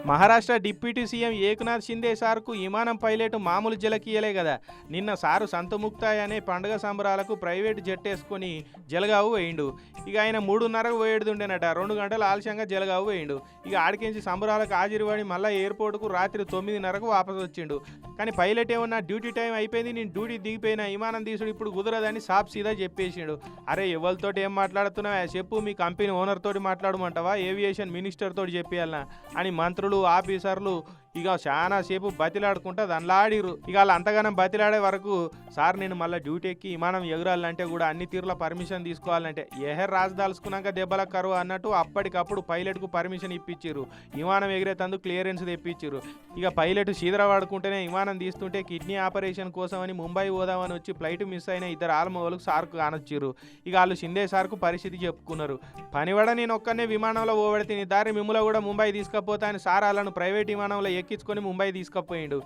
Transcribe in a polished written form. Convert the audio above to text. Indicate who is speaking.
Speaker 1: Maharashtra deputy CM Eknath Shinde సార్కు విమానం pilot మామూలు జలకీయలే కదా. నిన్న సారు సంతముక్తాయ్ అనే పండుగ సంబరాలకు ప్రైవేటు జెట్ వేసుకొని జలగావు వేయిండు. ఇక ఆయన 3:30కు పోయేడుండేనట. 2 గంటలు ఆలస్యంగా జలగావు వేయిండు. ఇక ఆడికించి సంబరాలకు హాజరుపడి మళ్ళీ ఎయిర్పోర్ట్కు రాత్రి 9:30కు వాపసు వచ్చిండు. కానీ పైలట్ ఏమన్నా డ్యూటీ టైం అయిపోయింది, నేను డ్యూటీ దిగిపోయిన, విమానం తీసుడు ఇప్పుడు కుదరదని సాప్ సీదా చెప్పేసిండు. అరే ఎవరితోటి ఏం మాట్లాడుతున్నావా చెప్పు, మీ కంపెనీ ఓనర్ తోటి మాట్లాడమంటావా, ఏవియేషన్ మినిస్టర్ తోటి చెప్పేయాలనా అని మంత్రులు ఆఫీసర్లు ఇక చాలా సేపు బతిలాడుకుంటా దానిలాడిరు. ఇక వాళ్ళు అంతగానం బతిలాడే వరకు సార్ నేను మళ్ళీ డ్యూటీ ఎక్కి విమానం ఎగురాలంటే కూడా అన్ని తీరుల పర్మిషన్ తీసుకోవాలంటే ఏహర్ రాజదాల్చుకున్నాక దెబ్బల కరువు అన్నట్టు అప్పటికప్పుడు పైలట్కు పర్మిషన్ ఇప్పించారు. విమానం ఎగిరేతందుకు క్లియరెన్స్ తెప్పించారు. ఇక పైలట్ సీదర వాడుకుంటేనే విమానం తీస్తుంటే కిడ్నీ ఆపరేషన్ కోసమని ముంబై పోదామని వచ్చి ఫ్లైట్ మిస్ అయిన ఇద్దరు ఆల్మోలకు సార్కు కానొచ్చారు. ఇక వాళ్ళు షిందే సార్కు పరిస్థితి చెప్పుకున్నారు. పనివడ నేను ఒక్కనే విమానంలో పోబడితే నీ దారి మిమ్ముల కూడా ముంబై తీసుకపోతా అని సార్ వాళ్ళను ప్రైవేట్ విమానంలో ఎక్కించుకొని ముంబై తీసుకుపోయిండు.